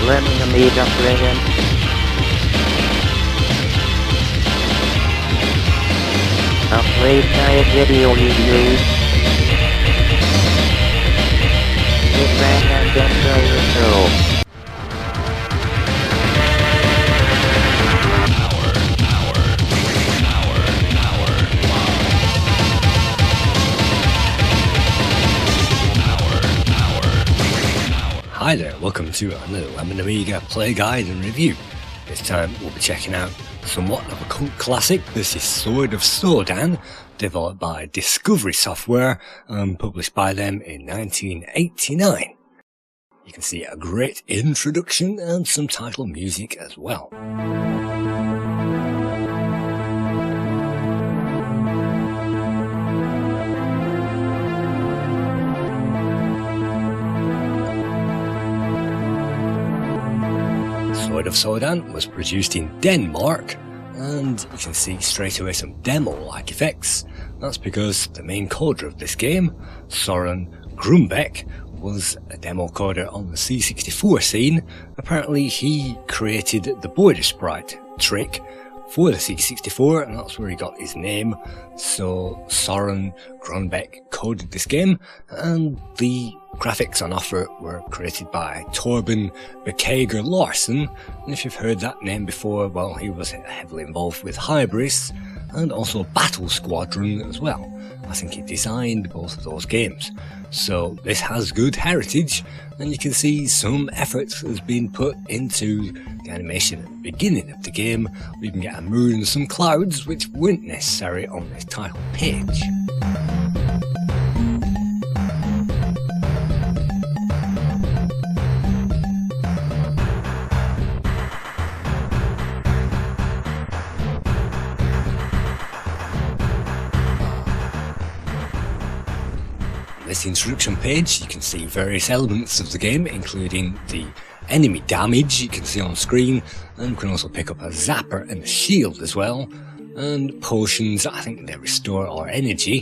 Learning Amiga playing. A Playguide video review. Sit back and enjoy the show. Hi there, welcome to another Amiga Playguide and review. This time we'll be checking out somewhat of a cult classic. This is Sword of Sodan, developed by Discovery Software and published by them in 1989. You can see a great introduction and some title music as well. Sword of Sodan was produced in Denmark, and you can see straight away some demo-like effects. That's because the main coder of this game, Søren Grønbæk, was a demo coder on the C64 scene. Apparently he created the border sprite trick for the C64, and that's where he got his name. So Søren Grønbæk coded this game, and the graphics on offer were created by Torben Bekager Larsen, and if you've heard that name before, well, he was heavily involved with Hybris and also Battle Squadron as well. I think he designed both of those games. So this has good heritage, and you can see some effort has been put into the animation at the beginning of the game. We can get a moon and some clouds which weren't necessary on this title page. This introduction page, you can see various elements of the game, including the enemy damage you can see on screen, and you can also pick up a zapper and a shield as well, and potions. I think they restore our energy,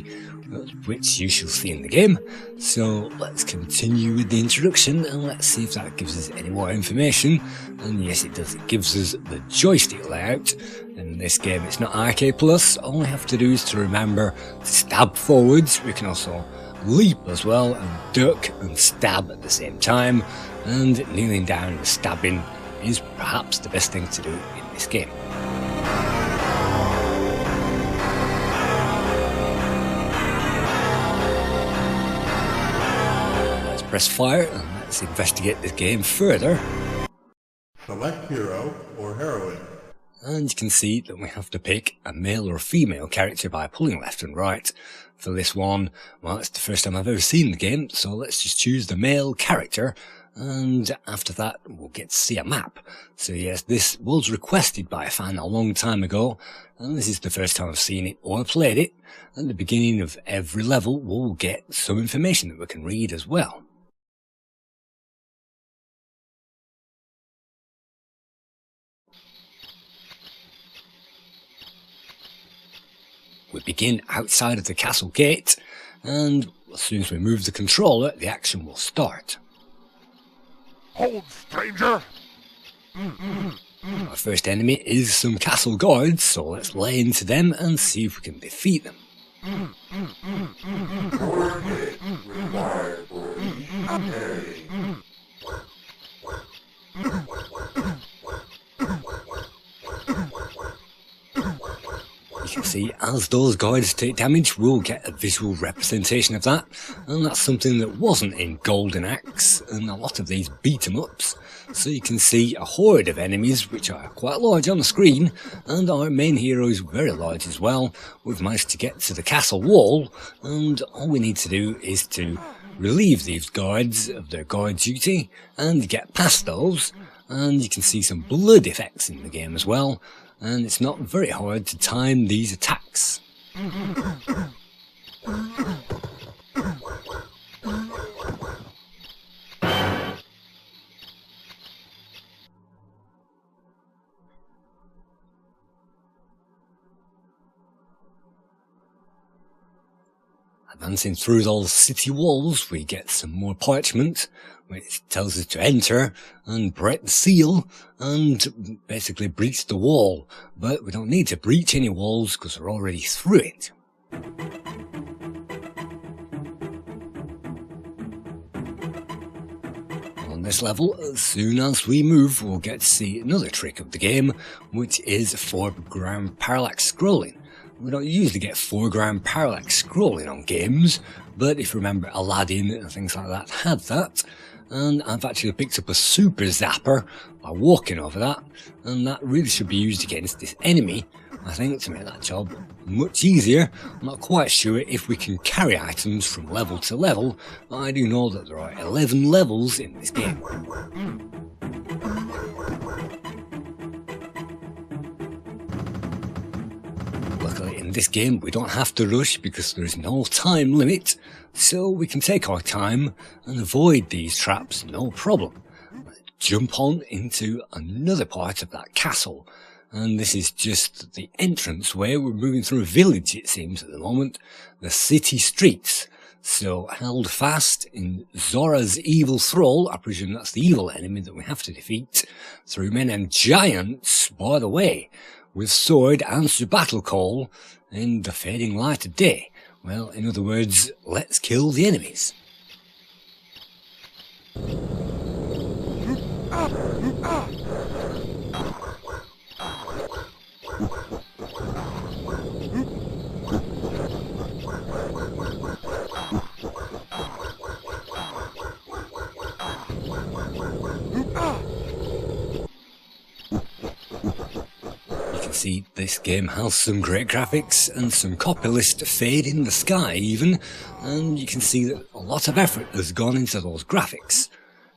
which you shall see in the game. So let's continue with the introduction and let's see if that gives us any more information. And yes, it does. It gives us the joystick layout. In this game it's not RK+, all we have to do is to remember to stab forwards. We can also leap as well, and duck and stab at the same time, and kneeling down and stabbing is perhaps the best thing to do in this game. Let's press fire and let's investigate this game further. Select hero or heroine. And you can see that we have to pick a male or a female character by pulling left and right. For this one, well, it's the first time I've ever seen the game, so let's just choose the male character, and after that we'll get to see a map. So yes, this was requested by a fan a long time ago, and this is the first time I've seen it or played it. At the beginning of every level we'll get some information that we can read as well. We begin outside of the castle gate, and as soon as we move the controller, the action will start. Hold, stranger! Our first enemy is some castle guards, so let's lay into them and see if we can defeat them. You can see as those guards take damage, we'll get a visual representation of that, and that's something that wasn't in Golden Axe and a lot of these beat-em-ups. So you can see a horde of enemies which are quite large on the screen, and our main hero is very large as well. We've managed to get to the castle wall, and all we need to do is to relieve these guards of their guard duty and get past those. And you can see some blood effects in the game as well, and it's not very hard to time these attacks. Advancing through those city walls, we get some more parchment, which tells us to enter and break the seal and basically breach the wall. But we don't need to breach any walls because we're already through it. On this level, as soon as we move, we'll get to see another trick of the game, which is foreground parallax scrolling. We don't usually get foreground parallax scrolling on games, but if you remember Aladdin and things like that had that, and I've actually picked up a super zapper by walking over that, and that really should be used against this enemy, I think, to make that job much easier. I'm not quite sure if we can carry items from level to level, but I do know that there are 11 levels in this game. Luckily in this game we don't have to rush because there is no time limit, so we can take our time and avoid these traps no problem. Let's jump on into another part of that castle, and this is just the entrance way. We're moving through a village, it seems at the moment, the city streets. So held fast in Zora's evil thrall, I presume that's the evil enemy that we have to defeat, through men and giants, by the way, with sword and battle call in the fading light of day. Well, in other words, let's kill the enemies. See, this game has some great graphics and some copylist fade in the sky even, and you can see that a lot of effort has gone into those graphics.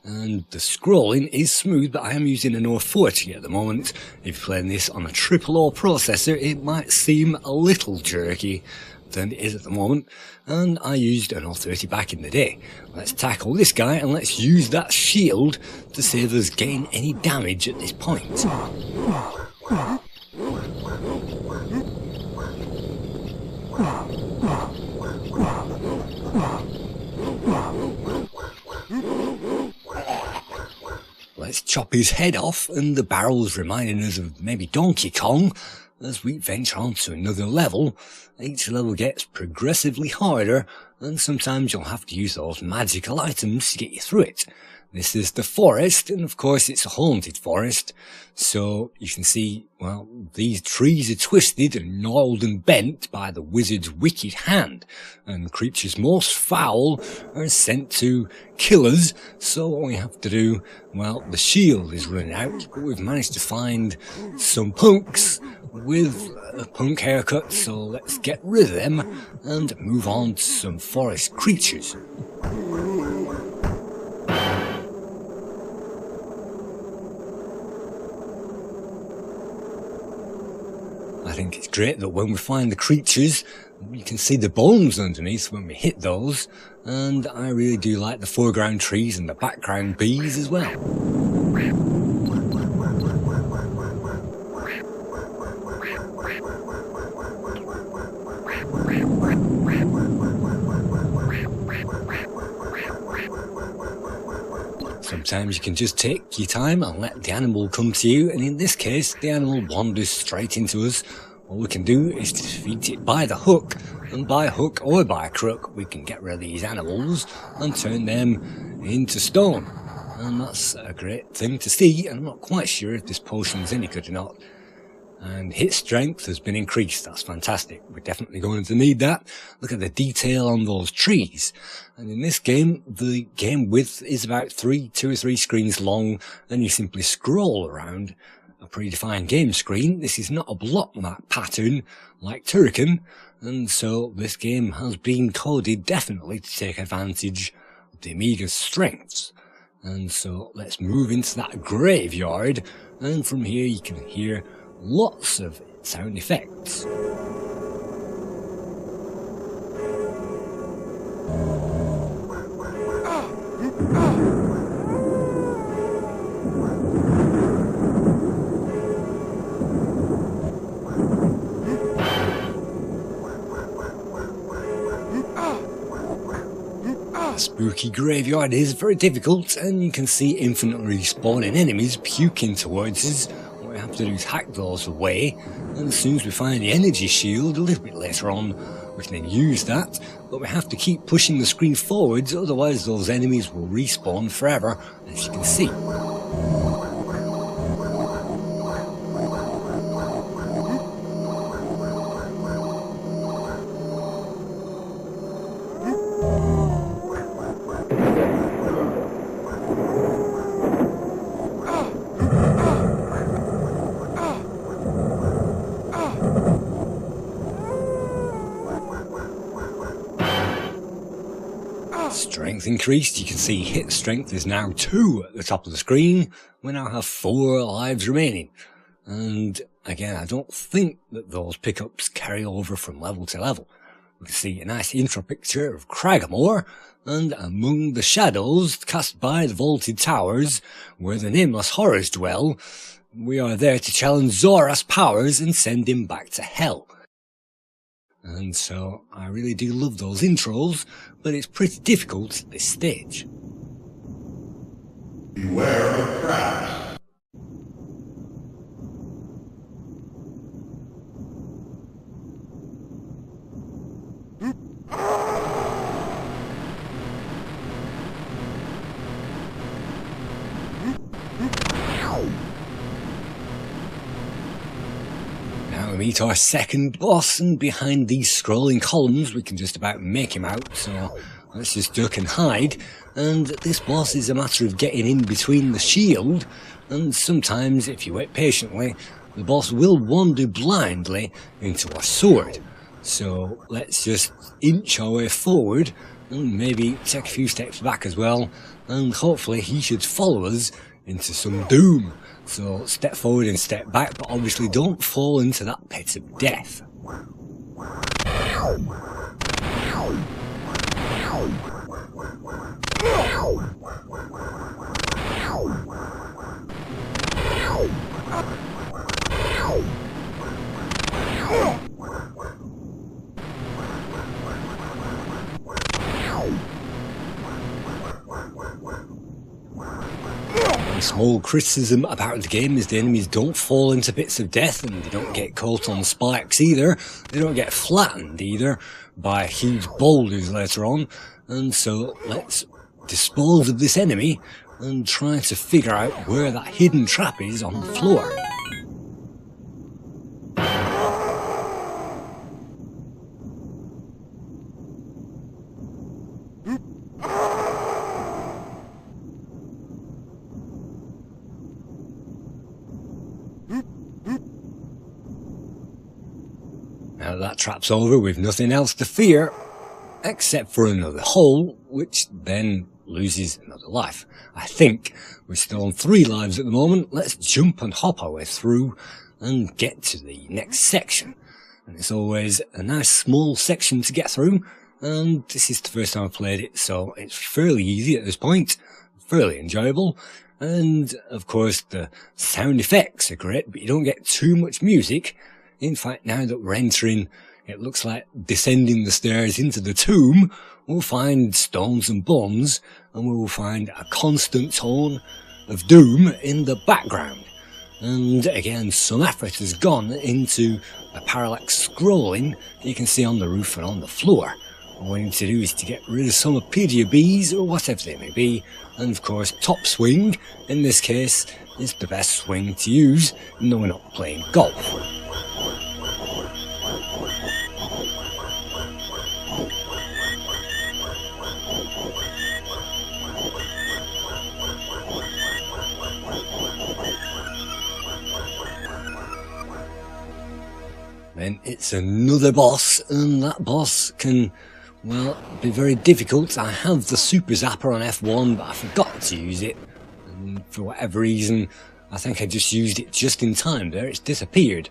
And the scrolling is smooth, but I am using an 040 at the moment. If you're playing this on a 000 processor, it might seem a little jerky than it is at the moment, and I used an 030 back in the day. Let's tackle this guy and let's use that shield to save us gain any damage at this point. Let's chop his head off, and the barrels reminding us of maybe Donkey Kong as we venture on to another level. Each level gets progressively harder, and sometimes you'll have to use those magical items to get you through it. This is the forest, and of course it's a haunted forest, so you can see, well, these trees are twisted and gnarled and bent by the wizard's wicked hand, and creatures most foul are sent to kill us. So what we have to do, well, the shield is running out, but we've managed to find some punks with a punk haircut, so let's get rid of them and move on to some forest creatures. I think it's great that when we find the creatures, you can see the bones underneath when we hit those, and I really do like the foreground trees and the background bees as well. Sometimes you can just take your time and let the animal come to you, and in this case the animal wanders straight into us. All we can do is defeat it by the hook, and by hook or by crook we can get rid of these animals and turn them into stone. And that's a great thing to see, and I'm not quite sure if this potion's any good or not. And hit strength has been increased. That's fantastic. We're definitely going to need that. Look at the detail on those trees. And in this game, the game width is about 2 or 3 screens long, and you simply scroll around a predefined game screen. This is not a block map pattern like Turrican, and so this game has been coded definitely to take advantage of the Amiga's strengths. And so let's move into that graveyard, and from here you can hear lots of sound effects. spooky graveyard is very difficult, and you can see infinitely spawning enemies puking towards us. What we have to do is hack those away, and as soon as we find the energy shield a little bit later on, we can then use that, but we have to keep pushing the screen forwards, otherwise those enemies will respawn forever, as you can see. Strength increased. You can see hit strength is now 2 at the top of the screen. We now have 4 lives remaining. And again, I don't think that those pickups carry over from level to level. We can see a nice intro picture of Craggamore, and among the shadows cast by the vaulted towers, where the nameless horrors dwell, we are there to challenge Zora's powers and send him back to hell. And so I really do love those intros, but it's pretty difficult at this stage. Beware of traps. Now we meet our second boss, and behind these scrolling columns we can just about make him out, so let's just duck and hide. And this boss is a matter of getting in between the shield, and sometimes, if you wait patiently, the boss will wander blindly into our sword. So let's just inch our way forward, and maybe take a few steps back as well, and hopefully he should follow us into some doom. So step forward and step back, but obviously don't fall into that pit of death. Small criticism about the game is the enemies don't fall into pits of death, and they don't get caught on spikes either. They don't get flattened either by huge boulders later on. And so let's dispose of this enemy and try to figure out where that hidden trap is on the floor. Now that trap's over with nothing else to fear, except for another hole, which then loses another life. I think we're still on 3 lives at the moment. Let's jump and hop our way through and get to the next section. And it's always a nice small section to get through, and this is the first time I've played it, so it's fairly easy at this point, fairly enjoyable. And of course the sound effects are great, but you don't get too much music. In fact, now that we're entering, it looks like descending the stairs into the tomb, we'll find stones and bones, and we will find a constant tone of doom in the background. And again, some effort has gone into the parallax scrolling that you can see on the roof and on the floor. What we need to do is to get rid of some Pedia bees, or whatever they may be, and of course top swing, in this case, is the best swing to use, even though we're not playing golf. Then it's another boss, and that boss can, well, be very difficult. I have the super zapper on F1, but I forgot to use it, and for whatever reason, I think I just used it just in time there. It's disappeared.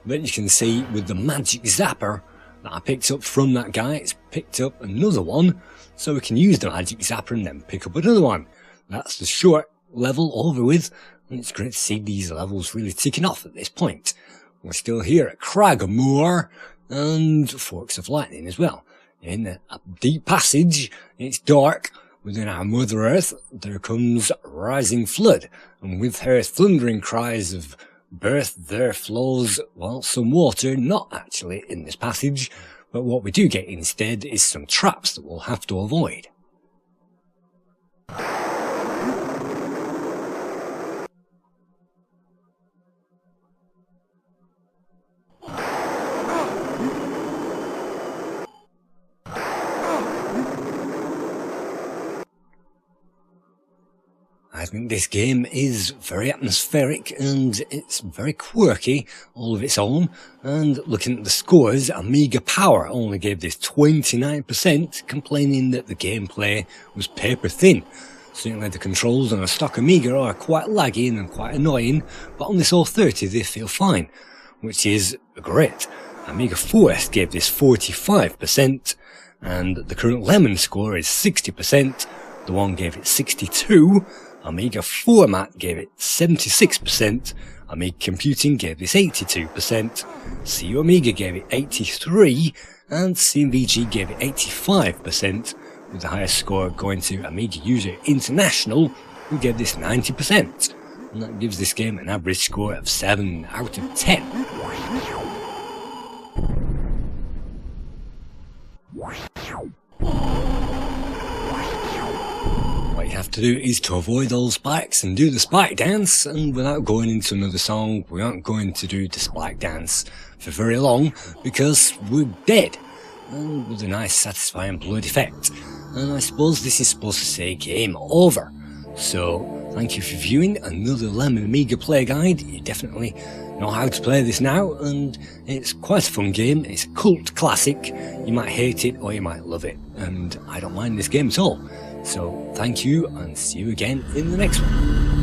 But you can see with the magic zapper that I picked up from that guy, it's picked up another one, so we can use the magic zapper and then pick up another one. That's the short level over with, and it's great to see these levels really ticking off at this point. We're still here at Craggamore and Forks of Lightning as well. In a deep passage, it's dark, within our Mother Earth there comes a rising flood, and with her thundering cries of birth there flows, well, some water, not actually in this passage, but what we do get instead is some traps that we'll have to avoid. I think this game is very atmospheric and it's very quirky, all of its own, and looking at the scores, Amiga Power only gave this 29%, complaining that the gameplay was paper thin. Certainly the controls on a stock Amiga are quite laggy and quite annoying, but on this 030 they feel fine, which is great. Amiga 4S gave this 45%, and the current Lemon score is 60%, the one gave it 62%, Amiga Format gave it 76%, Amiga Computing gave this 82%, CU Amiga gave it 83%, and CMVG gave it 85%, with the highest score going to Amiga User International, who gave this 90%, and that gives this game an average score of 7 out of 10. What you have to do is to avoid all spikes and do the spike dance, and without going into another song, we aren't going to do the spike dance for very long because we're dead, and with a nice satisfying blood effect. And I suppose this is supposed to say game over. So thank you for viewing another Lemon Amiga Playguide. You definitely know how to play this now, and it's quite a fun game. It's a cult classic. You might hate it or you might love it, and I don't mind this game at all. So thank you, and see you again in the next one.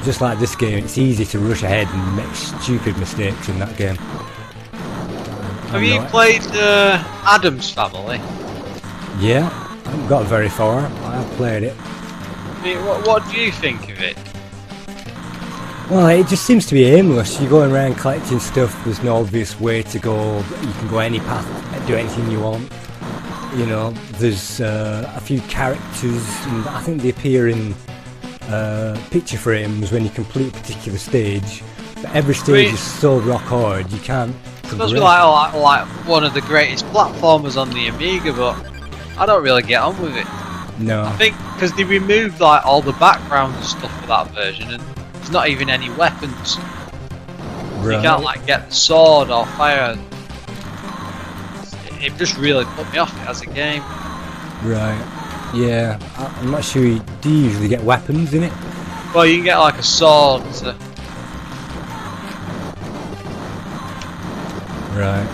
Just like this game, it's easy to rush ahead and make stupid mistakes in that game. Have you played Adam's Family? Yeah, I haven't got very far. I have played it. What do you think of it? Well, it just seems to be aimless. You're going around collecting stuff, there's no obvious way to go. You can go any path, do anything you want. You know, there's a few characters, and I think they appear in picture frames when you complete a particular stage, but every stage is so rock hard you can't progress. It's supposed to be like one of the greatest platformers on the Amiga, but I don't really get on with it. No. I think because they removed like all the background and stuff for that version, and there's not even any weapons. Right. You can't like get the sword or fire. It just really put me off it as a game. Right. Yeah, I'm not sure. Do you usually get weapons in it? Well, you can get like a sword. Right.